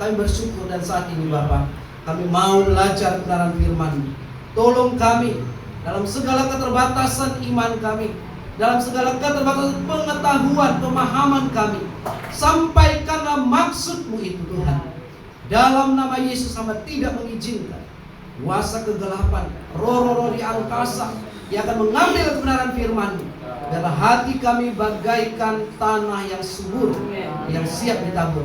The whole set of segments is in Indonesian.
Kami bersyukur dan saat ini Bapak, kami mau belajar kebenaran firman-Mu. Tolong kami dalam segala keterbatasan iman kami, dalam segala keterbatasan pengetahuan, pemahaman kami. Sampaikanlah maksud-Mu itu Tuhan. Dalam nama Yesus, hamba tidak mengizinkan kuasa kegelapan, roh-roh di angkasa yang akan mengambil kebenaran firman-Mu. Dalam hati kami bagaikan tanah yang subur, yang siap ditabur.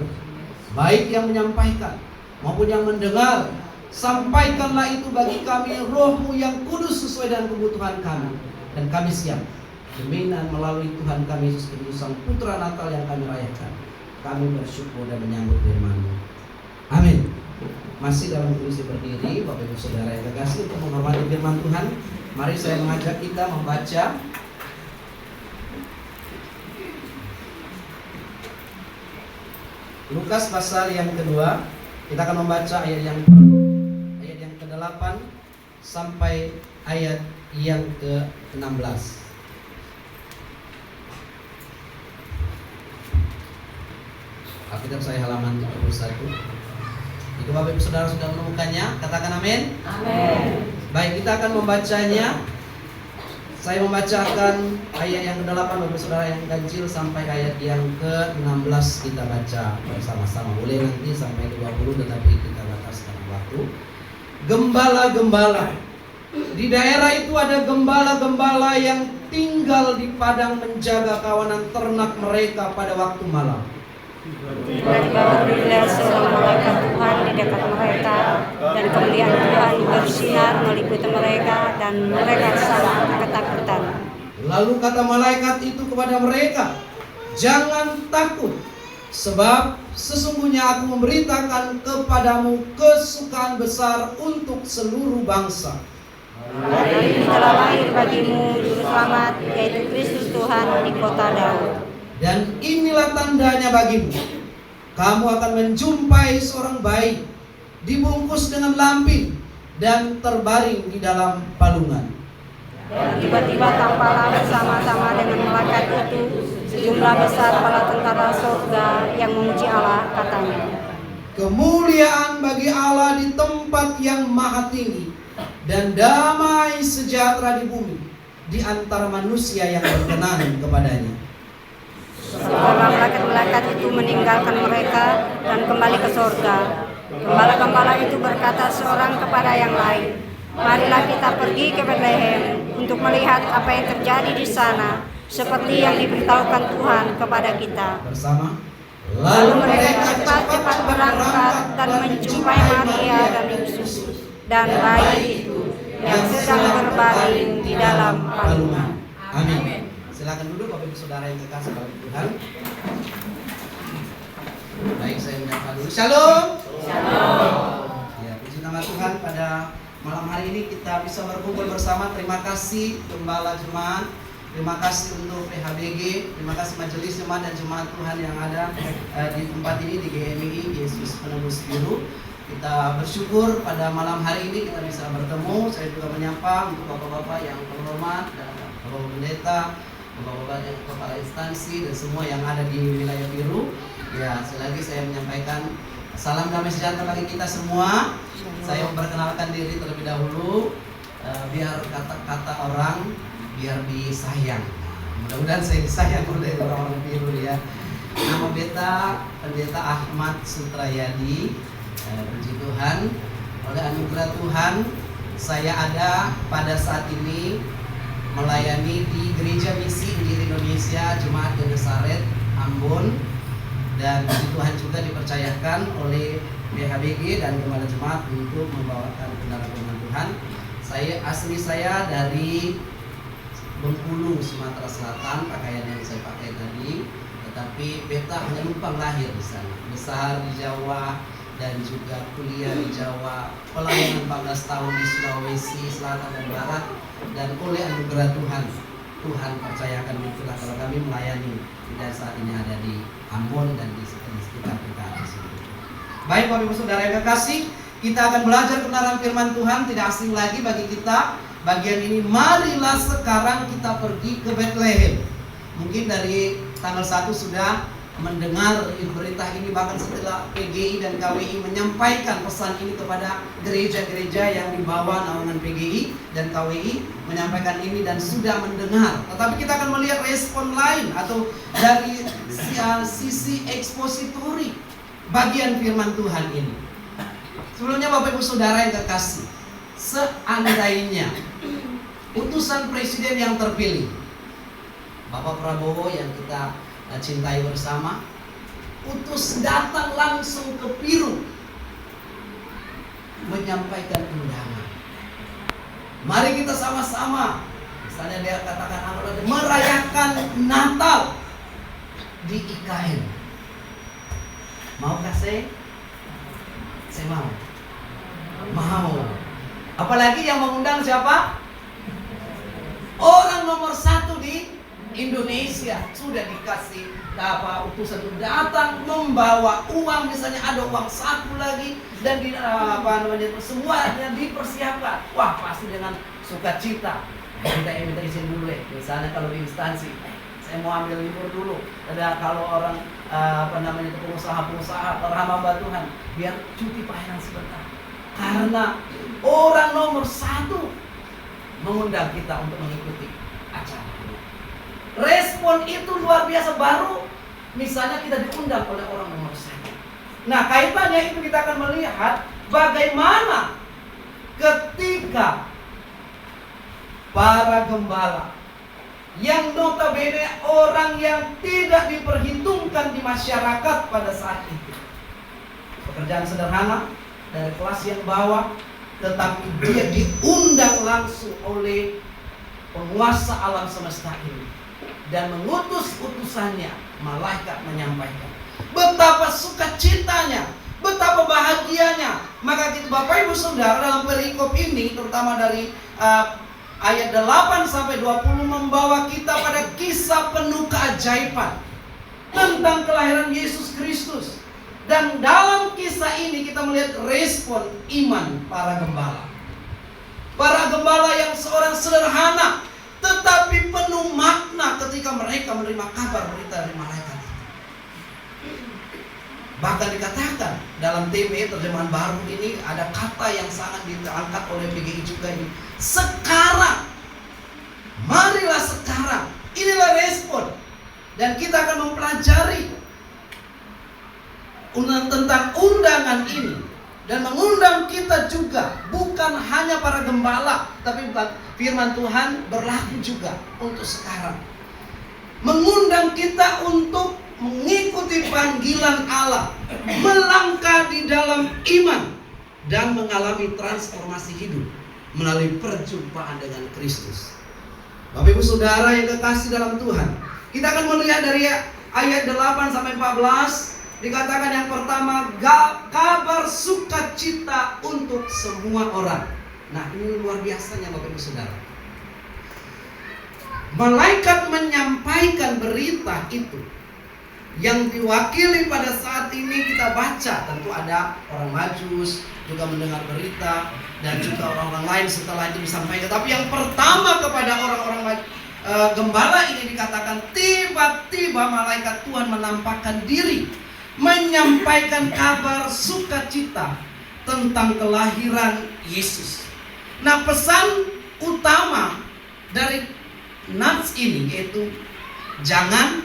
Baik yang menyampaikan maupun yang mendengar, sampaikanlah itu bagi kami Roh-Mu yang kudus sesuai dengan kebutuhan kami. Dan kami siap demi dan melalui Tuhan kami Yesus Kristus, Sang Putra Natal yang kami rayakan. Kami bersyukur dan menyambut firman-Mu. Amin. Masih dalam kondisi berdiri, Bapak Ibu Saudara yang kekasih, untuk menghormati firman Tuhan, mari saya mengajak kita membaca Lukas pasal yang kedua. Kita akan membaca ayat yang ke-8 sampai ayat yang ke-16. Alkitab saya halaman 21. Itu Bapak Ibu Saudara sudah menemukannya, katakan amin. Amin. Baik, kita akan membacanya. Saya membacakan ayat yang ke-8 Bapak Ibu Saudara yang ganjil sampai ayat yang ke-16 kita baca bersama-sama. Boleh nanti sampai ke-20, tetapi kita bataskan waktu. Gembala-gembala. Di daerah itu ada gembala-gembala yang tinggal di padang menjaga kawanan ternak mereka pada waktu malam. Tiba-tiba berdirilah seorang malaikat Tuhan di dekat mereka, dan kemuliaan Tuhan bersinar meliputi mereka, dan mereka sangat ketakutan. Lalu kata malaikat itu kepada mereka, "Jangan takut, sebab sesungguhnya aku memberitakan kepadamu kesukaan besar untuk seluruh bangsa. Hari ini telah lahir bagimu Juru Selamat, yaitu Kristus Tuhan di kota Daud. Dan inilah tandanya bagimu, kamu akan menjumpai seorang bayi dibungkus dengan lampin dan terbaring di dalam palungan." Dan tiba-tiba tampaklah bersama-sama dengan malaikat itu sejumlah besar kepala tentara surga yang memuji Allah, katanya, "Kemuliaan bagi Allah di tempat yang maha tinggi, dan damai sejahtera di bumi di antara manusia yang berkenan kepadanya." Setelah malaikat-malaikat itu meninggalkan mereka dan kembali ke surga, gembala-gembala itu berkata seorang kepada yang lain, "Marilah kita pergi ke Betlehem untuk melihat apa yang terjadi di sana, seperti yang diberitahukan Tuhan kepada kita." Bersama. Lalu mereka cepat-cepat berangkat dan menjumpai Maria dan Yusuf dan bayi itu yang sedang berbaring di dalam palungan. Amin. Silakan duduk Bapak Ibu Saudara yang kekasih dalam Tuhan. Baik, saya menyapa dulu. Shalom. Shalom. Ya, puji nama Tuhan, pada malam hari ini kita bisa berkumpul bersama. Terima kasih Gembala Jemaat, terima kasih untuk PHBG, terima kasih Majelis Jemaat dan Jemaat Tuhan yang ada di tempat ini di GMI Yesus Penebus Biru. Kita bersyukur pada malam hari ini kita bisa bertemu. Saya juga menyapa untuk bapak-bapak yang terhormat dan bapak pendeta, bapak-bapak yang kepala instansi dan semua yang ada di wilayah biru. Ya, sekali lagi saya menyampaikan salam damai sejahtera bagi kita semua. Saya memperkenalkan diri terlebih dahulu, biar kata-kata orang biar disayang. Mudah-mudahan saya disayang oleh orang-orang biru ya. Nama Pendeta Ahmad Sutrayadi. Puji Tuhan, oleh anugerah Tuhan saya ada pada saat ini melayani di Gereja Misi Injil Indonesia Jemaat Genesaret Ambon, dan puji Tuhan juga dipercayakan oleh PHBG dan Gembala Jemaat untuk membawakan kebenaran Tuhan. Asli saya dari Bengkulu, Sumatera Selatan, pakaian yang saya pakai tadi, tetapi beta hanya numpang lahir di sana, besar di Jawa dan juga kuliah di Jawa, pelayanan 14 tahun di Sulawesi Selatan dan Barat, dan oleh anugerah Tuhan percayakan itulah kalau kami melayani dan saat ini ada di Ambon dan di sekitar kita di sini. Baik Bapak Ibu Saudara yang kekasih, kita akan belajar kebenaran firman Tuhan, tidak asing lagi bagi kita. Bagian ini, marilah sekarang kita pergi ke Betlehem. Mungkin dari tanggal 1 sudah mendengar berita ini, bahkan setelah PGI dan KWI menyampaikan pesan ini kepada gereja-gereja yang di bawah naungan PGI dan KWI, menyampaikan ini dan sudah mendengar. Tetapi kita akan melihat respon lain atau dari sisi ekspositori bagian firman Tuhan ini. Sebelumnya Bapak Ibu Saudara yang kekasih, seandainya utusan presiden yang terpilih, Bapak Prabowo yang kita cintai bersama, utus datang langsung ke Peru menyampaikan undangan. Mari kita sama-sama, misalnya dia katakan merayakan Natal di IKN. Maukah saya? Saya mau. Apalagi yang mengundang siapa? Orang nomor 1 di Indonesia. Sudah dikasih utusan datang membawa uang, misalnya ada uang saku lagi, dan semuanya dipersiapkan. Wah, pasti dengan sukacita. Kita minta izin dulu ya. Misalnya kalau di instansi, saya mau ambil libur dulu. Ada kalau orang pengusaha-pengusaha hamba Tuhan, biar cuti pelayanan sebentar. Karena orang nomor 1 mengundang kita untuk mengikuti acara. Respon itu luar biasa, baru misalnya kita diundang oleh orang nomor 1. Nah, kaitannya itu kita akan melihat bagaimana ketika para gembala yang notabene orang yang tidak diperhitungkan di masyarakat pada saat itu, pekerjaan sederhana dari kelas yang bawah, tetapi dia diundang langsung oleh penguasa alam semesta ini dan mengutus utusannya, malaikat menyampaikan. Betapa sukacitanya, betapa bahagianya. Maka kita Bapak Ibu Saudara dalam perikop ini, terutama dari ayat 8 sampai 20, membawa kita pada kisah penuh keajaiban tentang kelahiran Yesus Kristus. Dan dalam kisah ini kita melihat respon iman para gembala. Para gembala yang seorang sederhana tetapi penuh makna ketika mereka menerima kabar berita dari malaikat. Bahkan dikatakan dalam TB terjemahan baru ini ada kata yang sangat diangkat oleh PGI juga ini. Sekarang, marilah sekarang. Inilah respon. Dan kita akan mempelajari tentang undangan ini dan mengundang kita juga, bukan hanya para gembala, tapi firman Tuhan berlaku juga untuk sekarang. Mengundang kita untuk mengikuti panggilan Allah, melangkah di dalam iman dan mengalami transformasi hidup melalui perjumpaan dengan Kristus. Bapak Ibu Saudara yang kekasih dalam Tuhan, kita akan melihat dari ayat 8 sampai 14. Dikatakan yang pertama, kabar sukacita untuk semua orang. Nah, ini luar biasanya Bapak Ibu Saudara. Malaikat menyampaikan berita itu yang diwakili pada saat ini kita baca. Tentu ada orang Majus juga mendengar berita, dan juga orang-orang lain setelah itu disampaikan. Tapi yang pertama kepada orang-orang gembala ini dikatakan, tiba-tiba malaikat Tuhan menampakkan diri, menyampaikan kabar sukacita tentang kelahiran Yesus. Nah, pesan utama dari nats ini yaitu jangan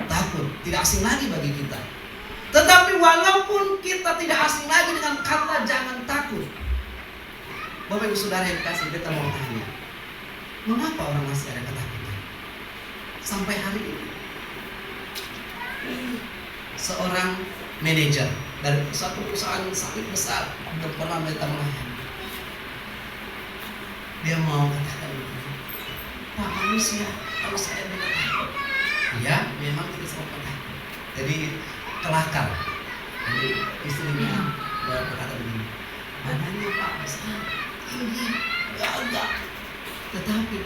takut. Tidak asing lagi bagi kita. Tetapi walaupun kita tidak asing lagi dengan kata jangan takut, Bapak Ibu Saudara yang kasih, kita mau tanya, mengapa orang masih ada ketakutan sampai hari ini? Seorang manajer dari satu perusahaan sangat besar untuk pernah mereka melayani, dia mau katakan begini, Pak manusia, kalau saya tidak takut, ya memang kita semua takut. Jadi kelakar. Jadi istrinya berkata begini, badannya Pak besar, tinggi, gagah, tetapi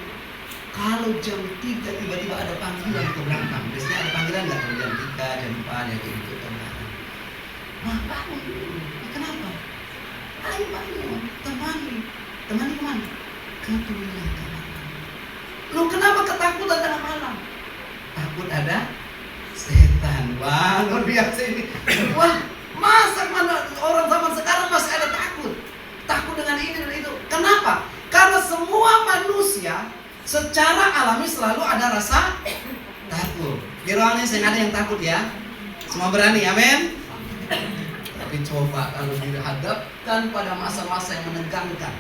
kalau jam 3 tiba-tiba ada panggilan ke belakang. Biasanya ada panggilan nggak? Jam 3, jam 4, ya kayak gitu ke belakang. Nah, bangun dulu. Kenapa? Ayo bangun, temani kemana? Ke toilet. Lu kenapa ketakutan tengah malam? Takut ada setan. ketakutan. Wah, luar biasa ini. Wah, masa mana orang zaman sekarang masih ada takut? Takut dengan ini dan itu. Kenapa? Karena semua manusia secara alami selalu ada rasa takut. Di ruangan ini saya ada yang takut ya. Semua berani, amin. Tapi coba kalau dihadapkan pada masa-masa yang menegangkan,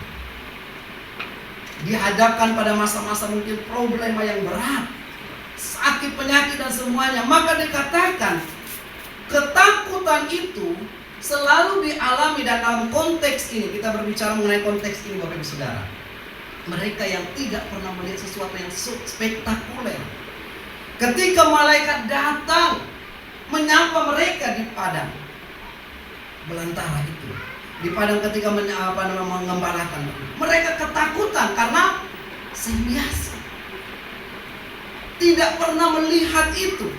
dihadapkan pada masa-masa mungkin problema yang berat, sakit, penyakit dan semuanya, maka dikatakan ketakutan itu selalu dialami. Dan dalam konteks ini, kita berbicara mengenai konteks ini Bapak Ibu Saudara, mereka yang tidak pernah melihat sesuatu yang spektakuler, ketika malaikat datang menyapa mereka di padang belantara itu, di padang ketika mengembalakan, mereka ketakutan karena biasa tidak pernah melihat itu.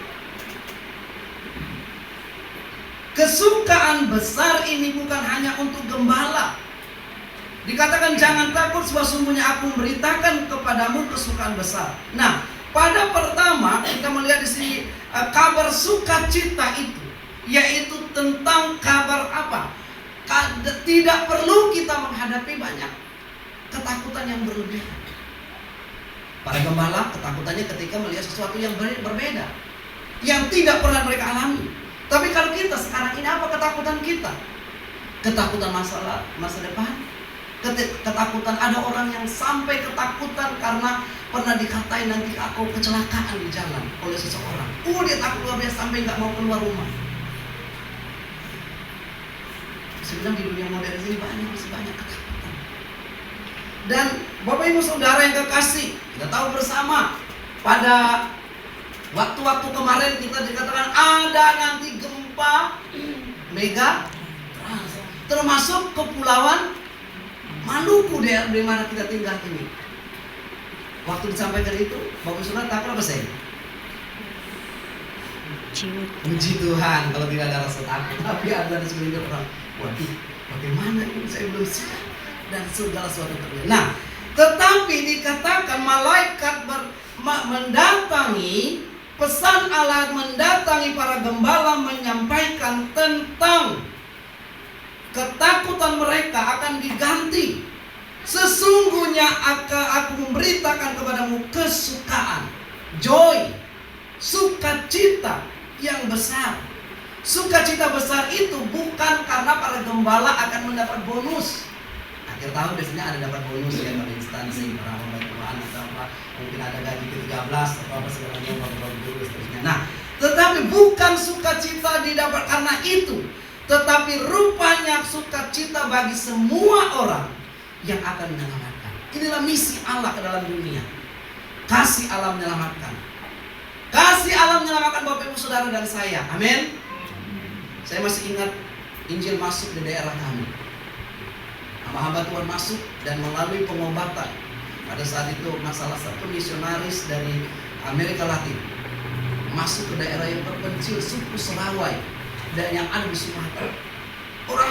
Kesukaan besar ini bukan hanya untuk gembala. Dikatakan jangan takut, sebab sungguhnya aku memberitakan kepadamu kesukaan besar. Nah, pada pertama kita melihat di sini kabar sukacita itu, yaitu tentang kabar apa? Tidak perlu kita menghadapi banyak ketakutan yang berlebihan. Para gembala ketakutannya ketika melihat sesuatu yang berbeda, yang tidak pernah mereka alami. Tapi kalau kita sekarang ini, apa ketakutan kita? Ketakutan masa depan. Ketakutan, ada orang yang sampai ketakutan karena pernah dikatain nanti aku kecelakaan di jalan oleh seseorang. Dia takut luar biasa sampai nggak mau keluar rumah. Sebenarnya di dunia modern ini masih banyak ketakutan. Dan Bapak Ibu Saudara yang kekasih, kita tahu bersama pada waktu-waktu kemarin kita dikatakan ada nanti gempa mega, termasuk kepulauan Maluku di mana kita tinggal ini. Waktu disampaikan itu, Bapak Saudara takut apa saya? Puji Tuhan kalau tidak ada rasa takut. Tapi ada segelintir orang, waduh, bagaimana ini, saya belum siap dan segala sesuatu terjadi. Nah, tetapi dikatakan malaikat mendatangi, pesan Allah mendatangi para gembala menyampaikan tentang ketakutan mereka akan diganti. Sesungguhnya aku memberitakan kepadamu kesukaan, joy, sukacita yang besar. Sukacita besar itu bukan karena para gembala akan mendapat bonus. Akhir tahun biasanya ada dapat bonus ya dari instansi, para pembantuan atau apa, mungkin ada gaji ke-13 atau apa segalanya, bonus terusnya. Nah, tetapi bukan sukacita didapat karena itu, tetapi rupanya sukacita bagi semua orang yang akan menyelamatkan. Inilah misi Allah ke dalam dunia. Kasih Allah menyelamatkan. Kasih Allah menyelamatkan Bapak Ibu Saudara dan saya. Amin. Saya masih ingat Injil masuk di daerah kami. Hamba-hamba Tuhan masuk dan melalui pengobatan. Pada saat itu salah satu misionaris dari Amerika Latin masuk ke daerah yang terpencil, suku Serawai dan yang ada di Sumatera. Orang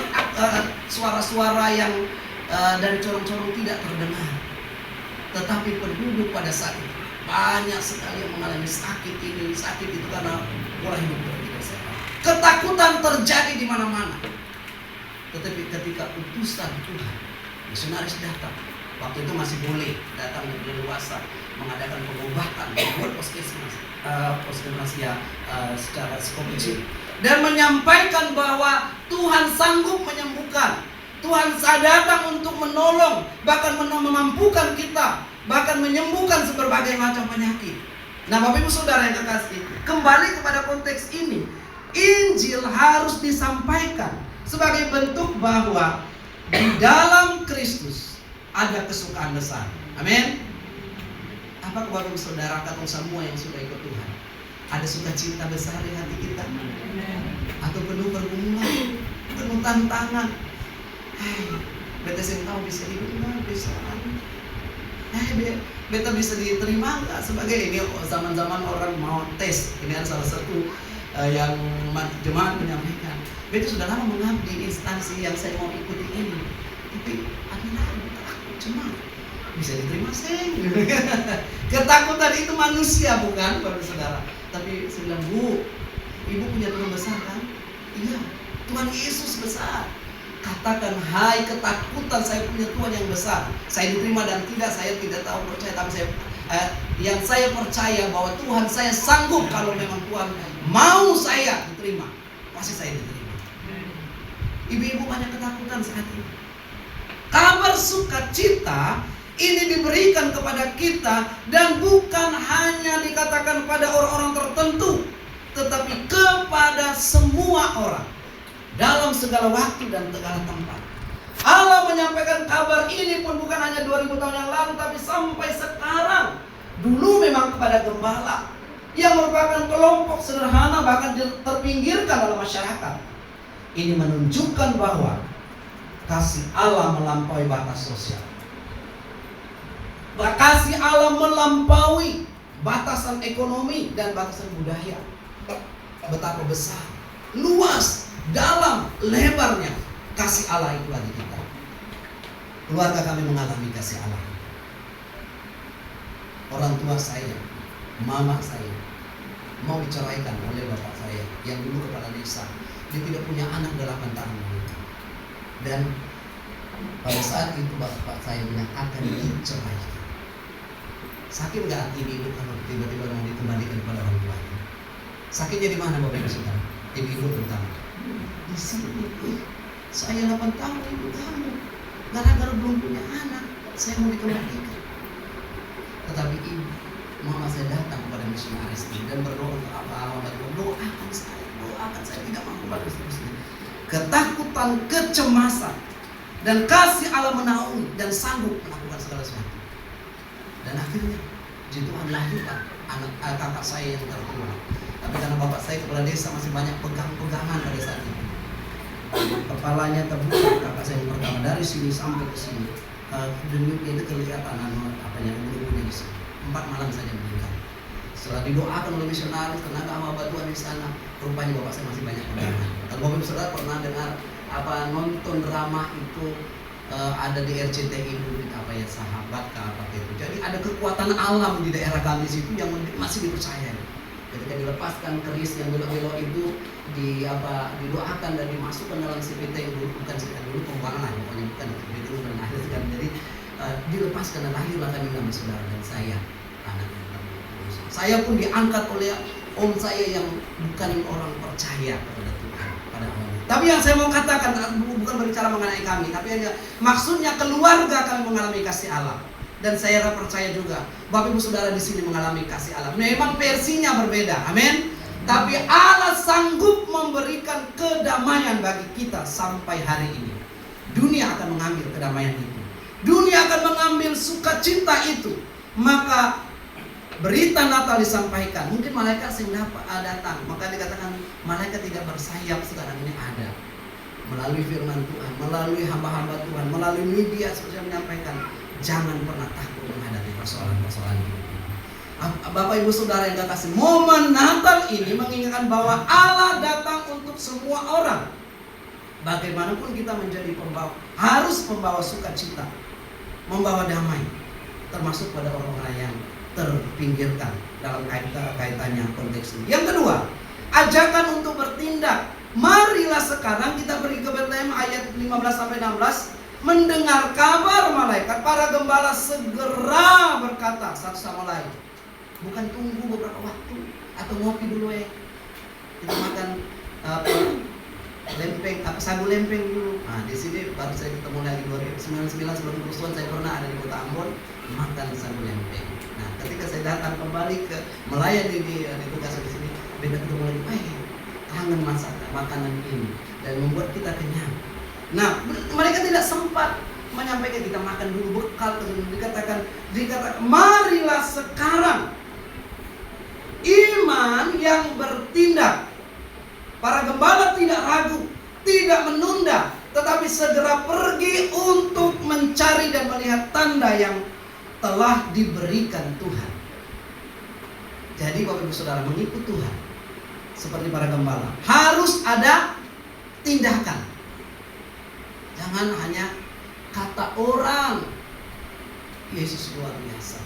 suara-suara yang dari corong-corong tidak terdengar. Tetapi penduduk pada saat itu banyak sekali yang mengalami sakit ini, sakit itu karena pola hidup tidak sehat. Ketakutan terjadi di mana-mana. Tetapi ketika utusan Tuhan, misionaris datang. Waktu itu masih boleh datang dan dewasa mengadakan pengobatan, membuat puskesmas ya secara skop kecil, dan menyampaikan bahwa Tuhan sanggup menyembuhkan. Tuhan datang untuk menolong, bahkan memampukan kita, bahkan menyembuhkan berbagai macam penyakit. Nah, Bapak Ibu Saudara yang kekasih, kembali kepada konteks ini, Injil harus disampaikan sebagai bentuk bahwa di dalam Kristus ada kesukaan besar. Amin. Apa Bapak Ibu Saudara kata semua yang sudah ikut Tuhan? Ada sukacita besar di hati kita? Atau penuh pergumulan, penuh tantangan? Beta sih tahu bisa diterima, bisa beta bisa diterima nggak sebagai ini zaman-zaman orang mau tes. Ini ada salah satu yang jemaat menyampaikan, beta sudah lama mengabdi instansi yang saya mau ikuti ini, tapi aku takut cuma bisa diterima sih. Ketakutan itu manusia bukan, Bapak Saudara. Tapi saya bilang, Bu, Ibu punya Tuhan besar kan? Iya, Tuhan Yesus besar. Katakan, hai ketakutan, saya punya Tuhan yang besar. Saya diterima dan tidak, saya tidak tahu percaya, tapi yang saya percaya bahwa Tuhan saya sanggup. Kalau memang Tuhan mau saya diterima, pasti saya diterima. Ibu-ibu banyak ketakutan saat ini. Kabar sukacita ini diberikan kepada kita, dan bukan hanya dikatakan pada orang-orang tertentu, tetapi kepada semua orang dalam segala waktu dan segala tempat. Allah menyampaikan kabar ini pun bukan hanya 2000 tahun yang lalu, tapi sampai sekarang. Dulu memang kepada gembala yang merupakan kelompok sederhana, bahkan terpinggirkan dalam masyarakat. Ini menunjukkan bahwa kasih Allah melampaui batas sosial. Kasih Allah melampaui batasan ekonomi dan batasan budaya. Betapa besar, luas, dalam, lebarnya kasih Allah itu bagi kita. Keluarga kami mengalami kasih Allah. Orang tua saya, mama saya mau diceraikan oleh bapak saya yang dulu kepala desa. Dia tidak punya anak 8 tahun. Dan pada saat itu bapak saya bilang akan diceraikan. Sakit gak hati ibu kalau tiba-tiba mau dikembalikan kepada orang tuanya? Sakitnya di mana Bapak Ibu Saudara? Ibu terutama. Di sini. Saya 8 tahun ibu kamu. Gara-gara belum punya anak, saya mau dikembalikan. Tetapi ibu, mama saya datang kepada misionaris dan berdoa untuk apa-apa, doakan saya tidak mampu balik seterusnya. Ketakutan, kecemasan, dan kasih Allah menaungi dan sanggup melakukan segala sesuatu. Dan akhirnya Tuhan lahirkan anak kakak saya yang tertua. Tapi karena bapak saya kepala desa masih banyak pegangan pada saat itu. Kepalanya terbuka kakak saya yang pertama dari sini sampai ke sini. Denyutnya itu kelihatan apanya bulu-bulunya di sini. 4 malam saja meninggal. Setelah didoakan oleh misionaris, tenaga hamba Tuhan di sana, rupanya bapak saya masih banyak pegangan. Kalau Bapak Ibu Saudara pernah dengar nonton drama itu ada di RCTI dulu, sahabat itu. Jadi ada kekuatan alam di daerah kami situ yang masih dipercaya. Ketika dilepaskan keris yang belok-belok itu didoakan dan dimasukkan dalam CPT dulu, bukan CPT dulu pembuangan lah, pokoknya bukan CPT dulu dan akhirnya jadi dilepaskan dan lahirlah kami nama saudara dan saya anaknya. Saya pun diangkat oleh om saya yang bukan orang percaya kepada Tuhan pada awalnya. Tapi yang saya mau katakan bukan berbicara mengenai kami, tapi hanya maksudnya keluarga kami mengalami kasih Allah. Dan saya percaya juga Bapak Ibu Saudara di sini mengalami kasih Allah. Memang versinya berbeda, amin. Tapi Allah sanggup memberikan kedamaian bagi kita sampai hari ini. Dunia akan mengambil kedamaian itu. Dunia akan mengambil sukacita itu. Maka berita Natal disampaikan. Mungkin malaikat sedang datang. Maka dikatakan malaikat tidak bersayap sekarang ini ada. Melalui firman Tuhan, melalui hamba-hamba Tuhan, melalui media seperti yang menyampaikan. Jangan pernah takut menghadapi persoalan-persoalan ini. Bapak Ibu Saudara yang kekasih, momen Natal ini mengingatkan bahwa Allah datang untuk semua orang. Bagaimanapun kita menjadi pembawa, harus membawa sukacita, membawa damai, termasuk pada orang-orang yang terpinggirkan dalam kaitannya konteks ini. Yang kedua, ajakan untuk bertindak. Marilah sekarang kita pergi ke Betlehem ayat 15-16. Mendengar kabar malaikat, para gembala segera berkata satu sama lain. Bukan tunggu beberapa waktu atau ngopi dulu ya. Kita makan sagu lempeng dulu. Nah, di sini baru saya ketemu lagi 2099 sebelum kerusuhan saya pernah ada di Kota Ambon makan sagu lempeng. Nah, ketika saya datang kembali ke melayani di tugas di sini, beda ketemu lagi. Kangen masak makanan ini dan membuat kita kenyang. Nah, mereka tidak sempat menyampaikan kita makan dulu bekal. Dikatakan marilah sekarang. Iman yang bertindak. Para gembala tidak ragu, tidak menunda, tetapi segera pergi untuk mencari dan melihat tanda yang telah diberikan Tuhan. Jadi Bapak Ibu Saudara mengikut Tuhan seperti para gembala harus ada tindakan. Jangan hanya kata orang Yesus luar biasa,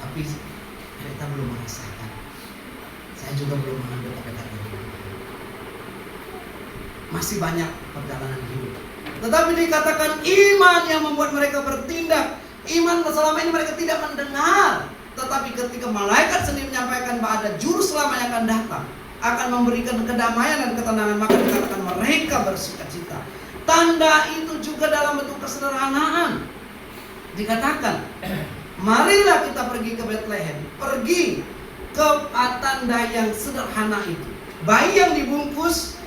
tapi kita belum merasakan. Saya juga belum mengambil tekad ini. Masih banyak perjalanan hidup. Tetapi dikatakan iman yang membuat mereka bertindak. Iman selama ini mereka tidak mendengar. Tetapi ketika malaikat sendiri menyampaikan bahwa ada juru selamat yang akan datang, akan memberikan kedamaian dan ketenangan, maka dikatakan mereka bersukacita. Tanda itu juga dalam bentuk kesederhanaan. Dikatakan, marilah kita pergi ke Bethlehem, pergi ke tanda yang sederhana itu. Bayi yang dibungkus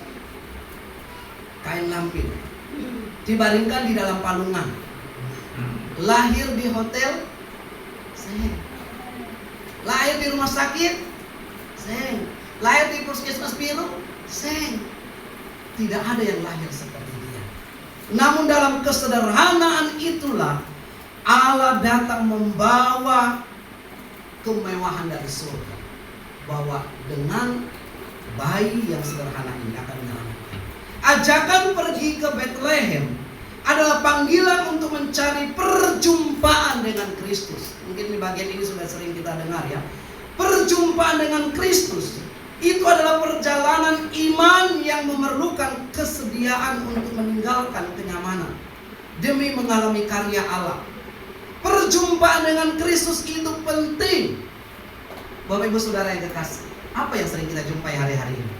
kain lampin, dibaringkan di dalam palungan, lahir di hotel, seng. Lahir di rumah sakit, seng. Lahir di puskesmas biru, seng. Tidak ada yang lahir seperti dia. Namun dalam kesederhanaan itulah Allah datang membawa kemewahan dari surga, bahwa dengan bayi yang sederhana ini akan menyelamatkan. Ajakan pergi ke Bethlehem adalah panggilan untuk mencari perjumpaan dengan Kristus. Mungkin di bagian ini sudah sering kita dengar ya. Perjumpaan dengan Kristus itu adalah perjalanan iman yang memerlukan kesediaan untuk meninggalkan kenyamanan demi mengalami karya Allah. Perjumpaan dengan Kristus itu penting. Bapak Ibu Saudara yang kekasih, apa yang sering kita jumpai hari-hari ini?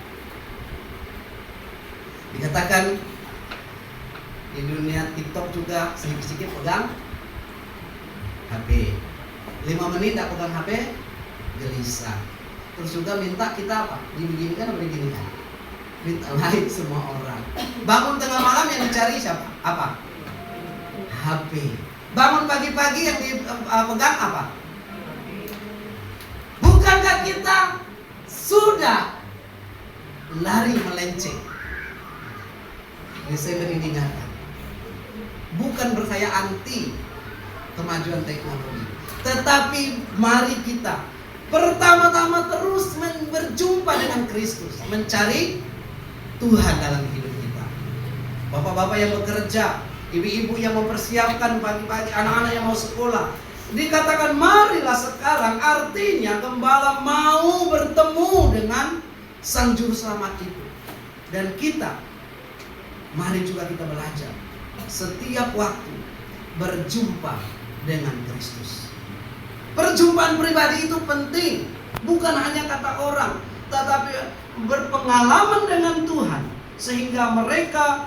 Dikatakan di dunia TikTok juga sedikit-sedikit pegang HP. 5 menit tak pegang HP, gelisah. Terus juga minta kita apa? Dibeginikan atau diginikan? Minta like semua orang. Bangun tengah malam yang dicari siapa? Apa? HP. Bangun pagi-pagi yang dipegang apa? Bukankah kita sudah lari melenceng? Saya mengingatkan, bukan bersaya anti kemajuan teknologi, tetapi mari kita pertama-tama terus berjumpa dengan Kristus, mencari Tuhan dalam hidup kita. Bapak-bapak yang bekerja, ibu-ibu yang mempersiapkan pagi-pagi anak-anak yang mau sekolah, dikatakan marilah sekarang, artinya gembala mau bertemu dengan Sang Juru Selamat itu. Dan kita, mari juga kita belajar setiap waktu berjumpa dengan Kristus. Perjumpaan pribadi itu penting, bukan hanya kata orang, tetapi berpengalaman dengan Tuhan, sehingga mereka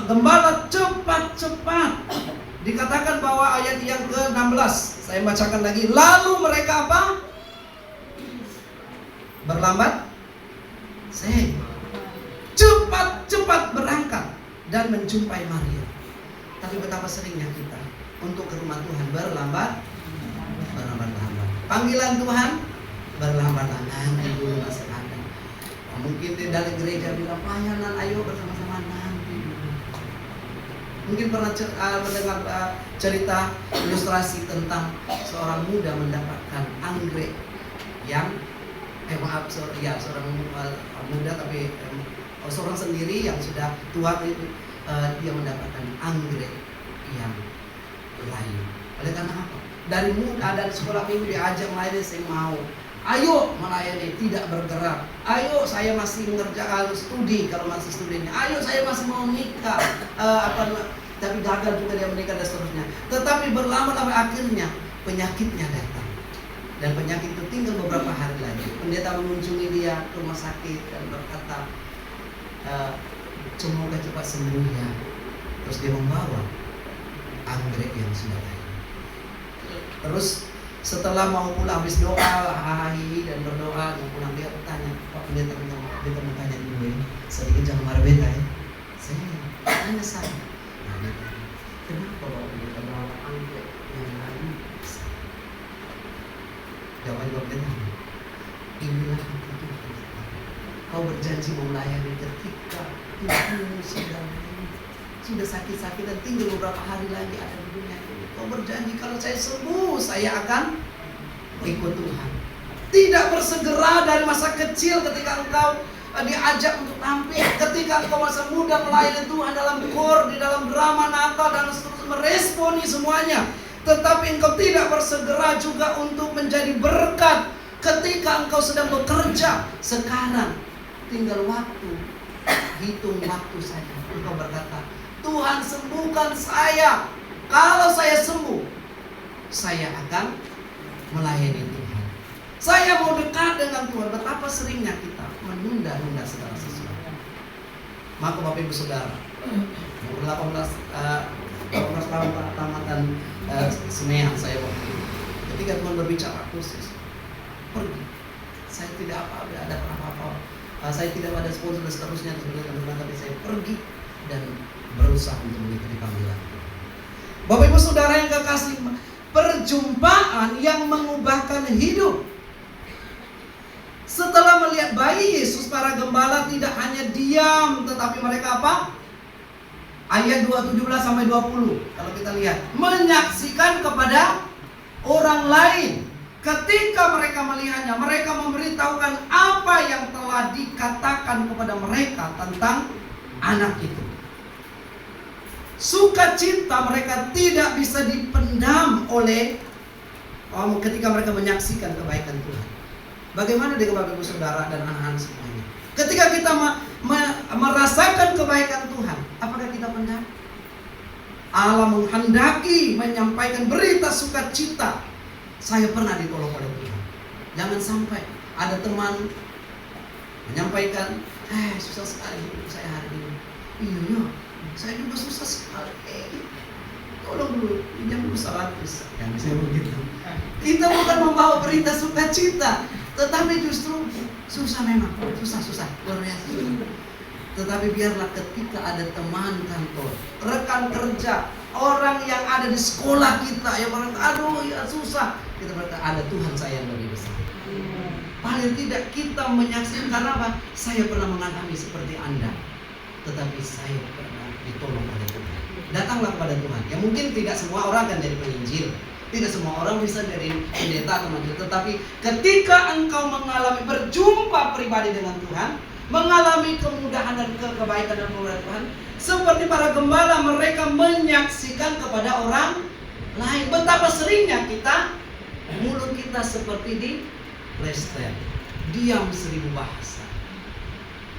gembala cepat-cepat. Dikatakan bahwa ayat yang ke-16, saya bacakan lagi. Lalu mereka apa? Berlambat? Cepat-cepat berangkat dan menjumpai Maria. Tapi betapa seringnya kita untuk ke rumah Tuhan berlambat. Panggilan Tuhan berlambat-lambat. Nanti dulu masih ada. Mungkin dari gereja bilang pelayanan, ayo bersama-sama nanti dulu. Mungkin pernah mendengar cerita ilustrasi tentang seorang muda mendapatkan anggrek yang seorang muda tapi seorang sendiri yang sudah tua itu dia mendapatkan anggrek yang lain. Oleh karena apa? Dari muda dan sekolah minggu diajak melayani, saya mau. Ayo melayani, tidak bergerak. Ayo saya masih mengerjakan studi kalau masih studinya. Ayo saya masih mau nikah. Tapi gagal juga dia menikah dan seterusnya. Tetapi berlama-lama akhirnya penyakitnya datang. Dan penyakit itu tinggal beberapa hari lagi. Pendeta mengunjungi dia ke rumah sakit dan berkata, semoga cepat sembuh ya. Terus dia membawa anggrek yang sudah lain. Terus setelah mau pulang habis doa, dan berdoa mau pulang, dia bertanya, Pak Pendeta mau tanya dulu ya, sedikit jangan marah beta ya. Saya tanya saya, kenapa Bapak Pendeta bawa anggrek yang lain? Jawaban Bapak Pendeta, inilah hati Tuhan. Kau berjanji mau melayani ketika Tuhan sudah sakit-sakit dan tinggal beberapa hari lagi ada di dunia ini. Kau berjanji kalau saya sembuh, saya akan ikut Tuhan. Tidak bersegera dari masa kecil ketika engkau diajak untuk tampil, ketika engkau masa muda melayani Tuhan dalam kor, di dalam drama Natal dan seterusnya, meresponi semuanya. Tetapi engkau tidak bersegera juga untuk menjadi berkat Ketika engkau sedang bekerja, sekarang tinggal waktu, hitung waktu saja. Engkau berkata, Tuhan sembuhkan saya. Kalau saya sembuh, saya akan melayani Tuhan. Saya mau dekat dengan Tuhan. Betapa seringnya kita menunda-nunda segala sesuatu. Maka Bapak Ibu Saudara, umur 18 tahun tamatan Semeang saya waktu itu. Ketika Tuhan berbicara khusus, pergi. Saya tidak ada apa-apa. Saya tidak ada sponsor dan seterusnya, tapi saya pergi dan berusaha untuk mengikuti panggilan. Bapak Ibu Saudara yang kekasih, perjumpaan yang mengubahkan hidup. Setelah melihat bayi Yesus, para gembala tidak hanya diam, tetapi mereka apa? Ayat 17 sampai 20. Kalau kita lihat, menyaksikan kepada orang lain. Ketika mereka melihatnya, mereka memberitahukan apa yang telah dikatakan kepada mereka tentang anak itu. Sukacita mereka tidak bisa dipendam oleh ketika mereka menyaksikan kebaikan Tuhan. Bagaimana dengan Bapak Ibu Saudara dan anak-anak semuanya? Ketika kita merasakan kebaikan Tuhan, apakah kita pendam? Allah menghendaki menyampaikan berita sukacita. Saya pernah ditolong oleh Tuhan. Jangan sampai ada teman menyampaikan, susah sekali hidup saya hari ini. Iya, saya juga susah sekali. Tolong dulu, pinjam dulu 100. Yang bisa begitu. Kita bukan membawa berita sukacita, tetapi justru susah memang, susah, luar biasa. Tetapi biarlah ketika ada teman kantor, rekan kerja, orang yang ada di sekolah kita yang berkata, aduh ya susah, kita berkata ada Tuhan saya yang lebih besar. Paling tidak kita menyaksikan, karena apa? Saya pernah mengalami seperti Anda, tetapi saya pernah ditolong oleh Tuhan. Datanglah kepada Tuhan. Ya mungkin tidak semua orang akan jadi penginjil, tidak semua orang bisa jadi pendeta atau majelis, tetapi ketika engkau mengalami berjumpa pribadi dengan Tuhan, mengalami kemudahan dan kebaikan dan kemudahan Tuhan, seperti para gembala, mereka menyaksikan kepada orang lain. Betapa seringnya kita, mulut kita seperti di restoran, diam 1000 bahasa,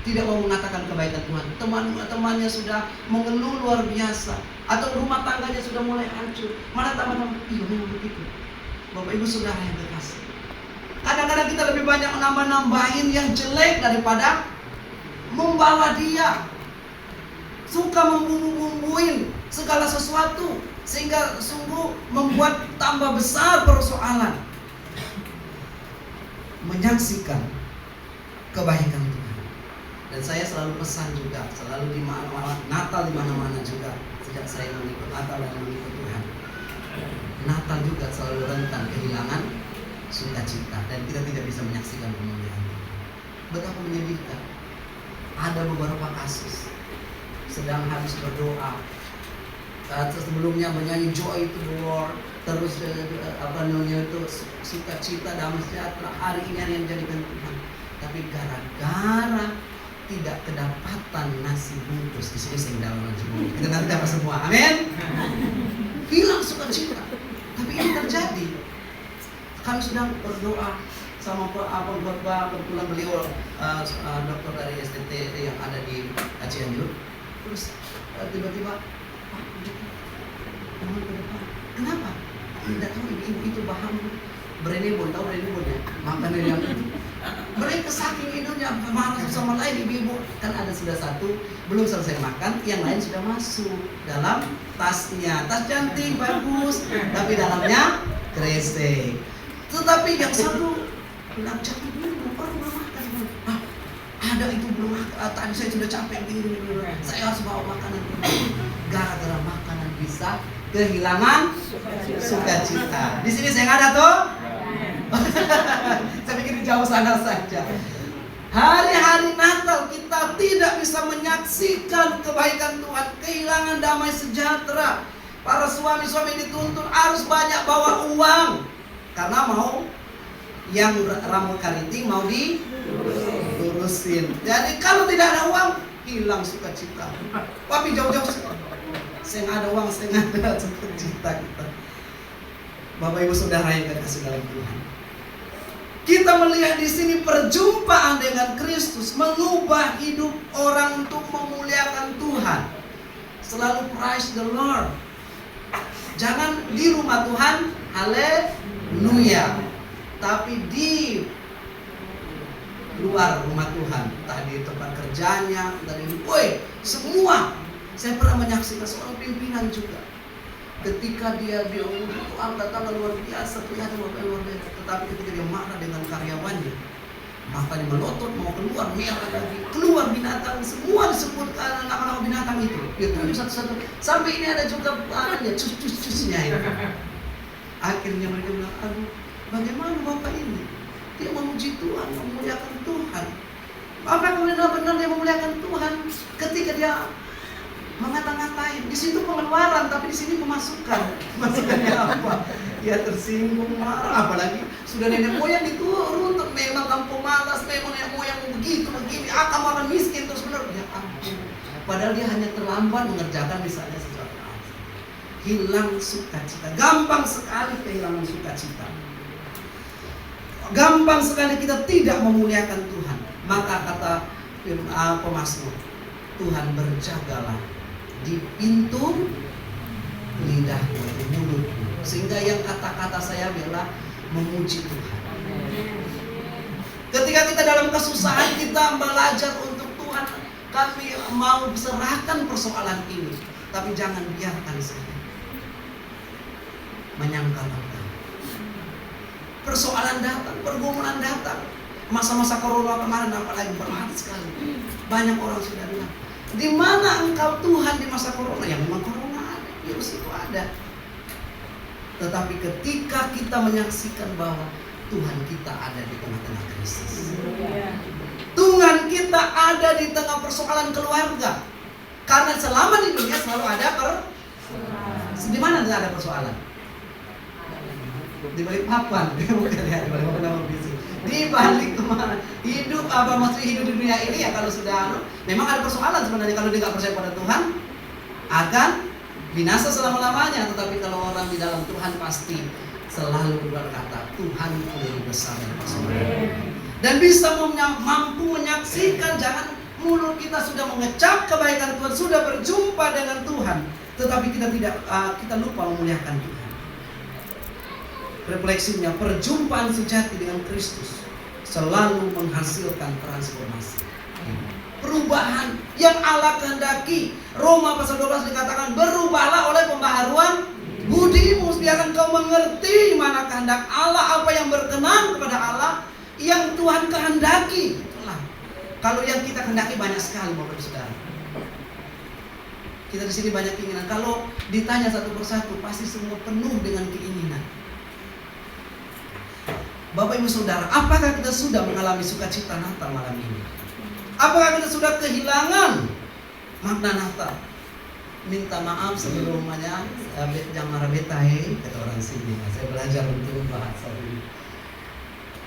tidak mau mengatakan kebaikan Tuhan. Teman-temannya sudah mengeluh luar biasa, atau rumah tangganya sudah mulai hancur, malah teman-teman, iya memang begitu. Bapak Ibu Saudara yang terkasih, kadang-kadang kita lebih banyak nambah-nambahin yang jelek daripada membawa dia. Suka membumbu-bumbuin segala sesuatu, sehingga sungguh membuat tambah besar persoalan. Menyaksikan kebaikan Tuhan. Dan saya selalu pesan juga, selalu di mana-mana, Natal di mana-mana juga, sejak saya mengikut Natal dan mengikut Tuhan. Natal juga selalu rentan kehilangan sukacita, dan kita tidak bisa menyaksikan kemuliaan. Betapa menyedihkan. Ada beberapa kasus sedang habis berdoa, sebelumnya menyanyi joy to the Lord, terus itu sukacita, damai sejahtera, hari ini yang dijadikan Tuhan. Tapi gara-gara tidak kedapatan nasi bungkus, di sini saya dalam nasi bungkus, kita nanti dapat semua, amin. Hilang sukacita. Tapi ini terjadi. Kami sedang berdoa sama kebetulan beliau dokter dari STT yang ada di Cianjur. Terus tiba-tiba, Pak, mohon ke depan. Kenapa? Tidak tahu, ibu itu paham Brenebon, tahu Brenebon ya? Makanan yang mereka saking itunya marah sama lain, ibu-ibu kan ada sudah satu belum selesai makan, yang lain sudah masuk dalam tasnya, tas cantik bagus, tapi dalamnya kresek. Tetapi yang satu bilang cantik belum makan. Ada itu belum makan. Tadi saya sudah capek begini. Saya harus bawa makanan. Gara-gara makanan bisa kehilangan sukacita. Di sini saya nggak ada tuh. Saya pikir di jauh sana saja. Hari-hari Natal kita tidak bisa menyaksikan kebaikan Tuhan, kehilangan damai sejahtera. Para suami-suami dituntut harus banyak bawa uang, karena mau yang rambut keriting mau dilurusin. Jadi kalau tidak ada uang, hilang sukacita. Tapi jauh-jauh saya nggak ada uang, saya nggak ada sukacita kita. Bapak Ibu Saudara yang terkasih dalam Tuhan, kita kita melihat di sini perjumpaan dengan Kristus mengubah hidup orang untuk memuliakan Tuhan. Selalu praise the Lord. Jangan di rumah Tuhan, haleluya. Tapi di luar rumah Tuhan, entah di tempat kerjanya, dari semua. Saya pernah menyaksikan seorang pimpinan juga. Ketika dia angkat tangan luar biasa, kelihatan luar biasa. Tetapi ketika dia marah dengan karyawannya, matanya melotot, mau keluar, merah lagi, keluar binatang, semua disebutkan nama-nama binatang itu. Dia tunjuk satu-satu. Sampai ini ada juga cus-cus-cusnya itu. Akhirnya mereka bilang, aduh, bagaimana Bapak ini? Dia memuji Tuhan, memuliakan Tuhan. Apa benar-benar dia memuliakan Tuhan ketika dia mengata-ngatain? Di situ pengeluaran, tapi di sini pemasukan. Pemasukannya apa? Ya tersinggung, marah. Apalagi sudah nenek moyang diturun, memang kampung malas, memang nenek moyang begitu, begini. Kamu akan miskin terus benar. Ya ampun. Padahal dia hanya terlambat mengerjakan misalnya sesuatu. Hilang sukacita. Gampang sekali kehilangan sukacita. Gampang sekali kita tidak memuliakan Tuhan. Maka kata pemazmur, Tuhan berjagalah di pintu lidahmu, di mulutmu, sehingga yang kata-kata saya adalah memuji Tuhan. Ketika kita dalam kesusahan, kita belajar untuk Tuhan, kami mau serahkan persoalan ini, tapi jangan biarkan saya menyangkal-nyangkal. Persoalan datang, pergumulan datang. Masa-masa corona kemarin apalagi berat sekali. Banyak orang sudah bilang, di mana engkau Tuhan di masa corona? Ya memang corona ada, virus itu ada. Tetapi ketika kita menyaksikan bahwa Tuhan kita ada di tengah-tengah krisis, Tuhan kita ada di tengah persoalan keluarga. Karena selama di dunia selalu ada di mana ada persoalan? Di balik papan, bukan ya, di balik papan nama bisik. Di balik kemana? Hidup apa maksudnya hidup di dunia ini ya kalau sudah memang ada persoalan sebenarnya. Kalau dia nggak percaya pada Tuhan akan binasa selama-lamanya. Tetapi kalau orang di dalam Tuhan pasti selalu berkata Tuhan lebih besar dari persoalan. Dan bisa mampu menyaksikan, jangan mulut kita sudah mengecap kebaikan Tuhan, sudah berjumpa dengan Tuhan, tetapi kita kita lupa memuliakan Tuhan. Refleksinya, perjumpaan sejati dengan Kristus selalu menghasilkan transformasi, perubahan yang Allah kehendaki. Roma pasal 12 dikatakan, berubahlah oleh pembaharuan budimu, biarkan kau mengerti mana kehendak Allah, apa yang berkenan kepada Allah, yang Tuhan kehendaki. Itulah. Kalau yang kita kehendaki banyak sekali, Bapak Saudara. Kita di sini banyak keinginan. Kalau ditanya satu persatu, pasti semua penuh dengan keinginan. Bapak Ibu Saudara, apakah kita sudah mengalami sukacita Natal malam ini? Apakah kita sudah kehilangan makna Natal? Minta maaf sebelumnya, jangan marah betahe, kata orang sini. Saya belajar untuk bahasa ini.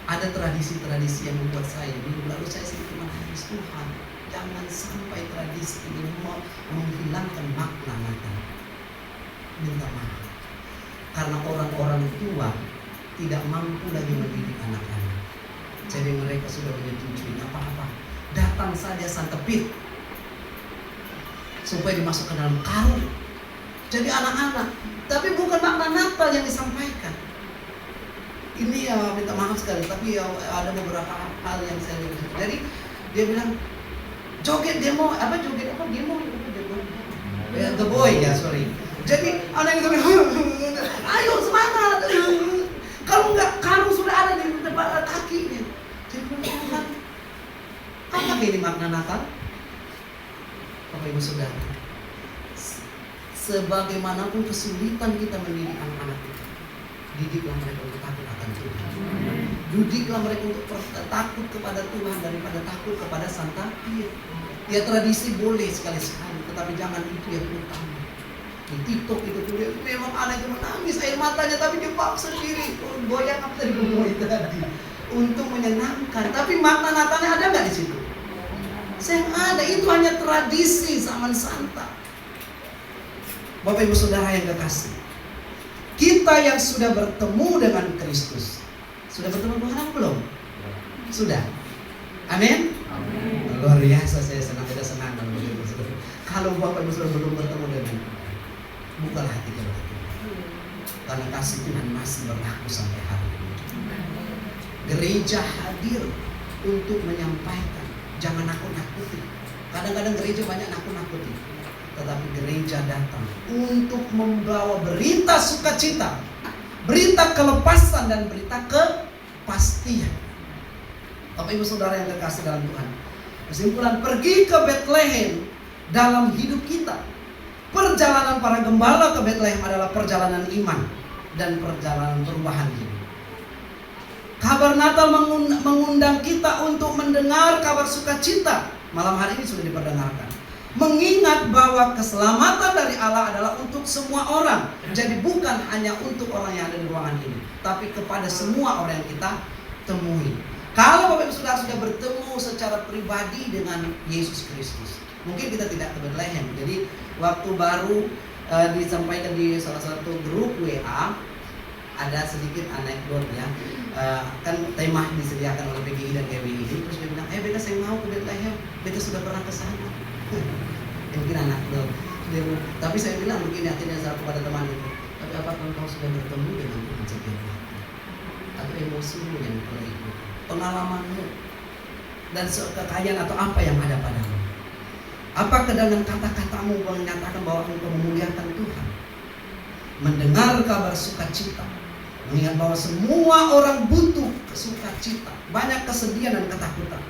Ada tradisi-tradisi yang membuat saya, minggu lalu saya sedikit menangis, Tuhan, jangan sampai tradisi ini menghilangkan makna Natal. Minta maaf, karena orang-orang tua tidak mampu lagi mendidik anak-anak. Jadi mereka sudah menyetujui apa-apa, datang saja santepit supaya dimasukkan dalam karung. Jadi anak-anak, tapi bukan makna Natal yang disampaikan. Ini ya minta maaf sekali, tapi ya ada beberapa hal yang saya lihat. Jadi dia bilang joget demo the boy ya sorry. Jadi anak itu bilang, ayo semangat. Kalau enggak, karung sudah ada di depan kakinya. Jadi Tuhan, apa ini makna Natal? Bapak Ibu Saudara, sebagaimanapun kesulitan kita mendidik anak-anak kita, didiklah mereka untuk takut akan Tuhan. Didiklah mereka untuk takut kepada Tuhan daripada takut kepada Santa Pia. Ya tradisi boleh sekali-sekali, tetapi jangan itu yang utama. Di TikTok itu memang anak itu menangis air matanya, tapi dia paksa sendiri goyang apa tadi itu tadi untuk menyenangkan. Tapi makna Natalnya ada nggak di situ? Saya ada, itu hanya tradisi zaman Santa. Bapak Ibu Saudara yang kekasih, kita yang sudah bertemu dengan Kristus, sudah bertemu Tuhan belum? Sudah. Amin. Luar biasa, saya senang, kita senang kalau Bapak Ibu Saudara belum bertemu dengan, bukalah hati kita, karena kasih Tuhan masih berlaku sampai hari ini. Gereja hadir untuk menyampaikan, jangan nakut-nakuti. Kadang-kadang gereja banyak nakut-nakuti, tetapi gereja datang untuk membawa berita sukacita, berita kelepasan dan berita kepastian. Bapak Ibu Saudara yang terkasih dalam Tuhan, kesimpulan, pergi ke Bethlehem dalam hidup kita. Perjalanan para gembala ke Bethlehem adalah perjalanan iman dan perjalanan perubahan hidup. Kabar Natal mengundang kita untuk mendengar kabar sukacita. Malam hari ini sudah diperdengarkan. Mengingat bahwa keselamatan dari Allah adalah untuk semua orang. Jadi bukan hanya untuk orang yang ada di ruangan ini, tapi kepada semua orang yang kita temui. Kalau Bapak Ibu Saudara sudah bertemu secara pribadi dengan Yesus Kristus, mungkin kita tidak ke Bethlehem. Jadi waktu baru disampaikan di salah satu grup WA, ada sedikit anekdot ya. Kan tema disediakan oleh PGI dan GWI ini. Terus dia bilang, beta saya mau ke Bethlehem, beta sudah pernah ke sana. Mungkin anekdot. Tapi saya bilang begini, akhirnya saya kepada teman itu, tapi apakah kau sudah bertemu dengan Tuhan setiap waktu? Atau emosimu yang mulai ikut, pengalamanmu dan kekayaan atau apa yang ada padamu? Apakah dengan kata-katamu menyatakan bahwa engkau memuliakan Tuhan? Mendengar kabar sukacita, mengingat bahwa semua orang butuh sukacita, banyak kesedihan dan ketakutan.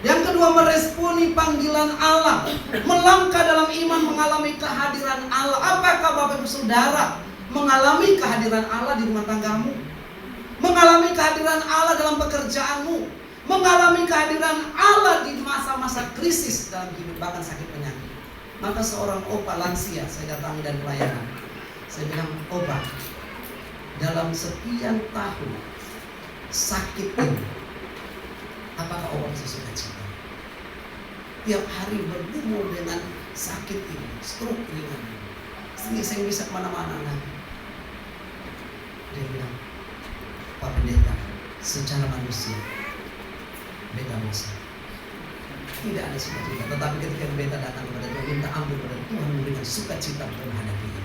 Yang kedua, meresponi panggilan Allah, melangkah dalam iman, mengalami kehadiran Allah. Apakah Bapak Ibu Saudara mengalami kehadiran Allah di rumah tanggamu? Mengalami kehadiran Allah dalam pekerjaanmu? Mengalami kehadiran Allah di masa-masa krisis dalam hidup, bahkan sakit penyakit? Maka seorang opa lansia saya datangi dan pelayanan. Saya bilang, opa, dalam sekian tahun sakit ini, apakah opa bisa sukacita? Tiap hari bergumul dengan sakit ini, stroke ringan, saya bisa kemana-mana lagi. Dia bilang, Pak Pendeta, secara manusia beta bisa tidak ada sukacita, tetapi ketika beta datang kepada Tuhan, minta ampun kepada Tuhan, memberikan sukacita untuk menghadapi ini.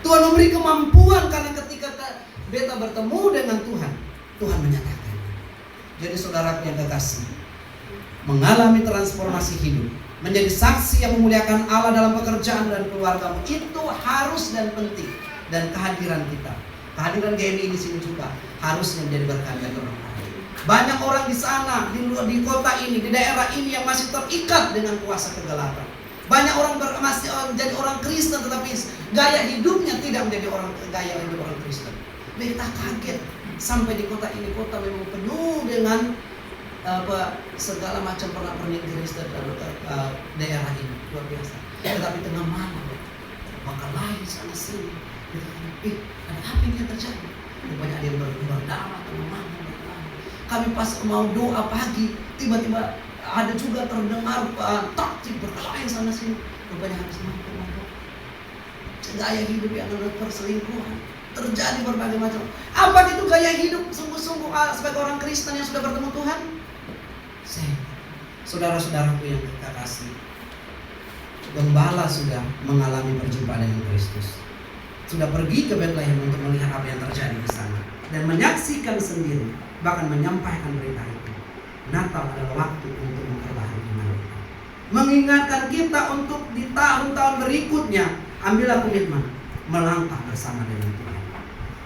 Tuhan memberi kemampuan, karena ketika beta bertemu dengan Tuhan, Tuhan menyatakan. Jadi saudara yang kekasih, mengalami transformasi hidup, menjadi saksi yang memuliakan Allah dalam pekerjaan dan keluargamu, itu harus dan penting. Dan kehadiran kita, kehadiran GMI di sini juga harusnya menjadi berkat bagi orang lain. Banyak orang di sana, di kota ini, di daerah ini yang masih terikat dengan kuasa kegelapan. Banyak orang masih menjadi orang Kristen, tetapi gaya hidupnya tidak menjadi gaya hidup orang Kristen. Beta kaget sampai di kota ini, kota memang penuh dengan segala macam pernak-pernik Kristen dan daerah ini, luar biasa. Tetapi tengah malam, maka lain sana sini, ada apa yang terjadi? Banyak yang berdarah tengah malam. Kami pas mau doa pagi, tiba-tiba ada juga terdengar taktik berkelahi sana sini. Rupanya habis makan. Gaya hidup yang adalah perselingkuhan, terjadi berbagai macam. Apa itu gaya hidup sungguh-sungguh sebagai orang Kristen yang sudah bertemu Tuhan? Saudara-saudaraku yang kita kasih, gembala sudah mengalami perjumpaan dengan Kristus, sudah pergi ke Bethlehem untuk melihat apa yang terjadi di sana dan menyaksikan sendiri, bahkan menyampaikan berita itu. Natal adalah waktu untuk memperbaharui iman kita, mengingatkan kita untuk di tahun-tahun berikutnya. Ambillah komitmen melangkah bersama dengan Tuhan,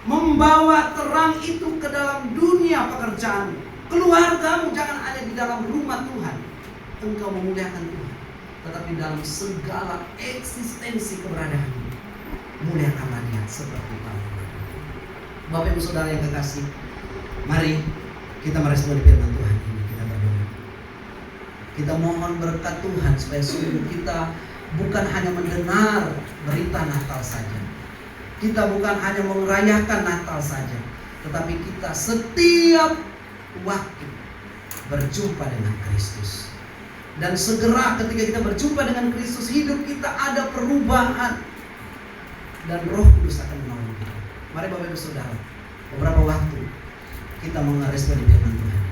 membawa terang itu ke dalam dunia pekerjaanmu, keluargamu. Jangan hanya di dalam rumah Tuhan engkau memuliakan Tuhan, tetapi dalam segala eksistensi keberadaanmu muliakanlah Dia seperti Tuhan. Bapak Ibu Saudara yang kekasih, mari kita meresponi firman Tuhan ini. Kita berdoa, kita mohon berkat Tuhan supaya sungguh kita bukan hanya mendengar berita Natal saja, kita bukan hanya merayakan Natal saja, tetapi kita setiap waktu berjumpa dengan Kristus. Dan segera ketika kita berjumpa dengan Kristus, hidup kita ada perubahan dan Roh Kudus akan menolong kita. Mari Bapak Ibu Saudara, beberapa waktu kita mengeresponi firman Tuhan.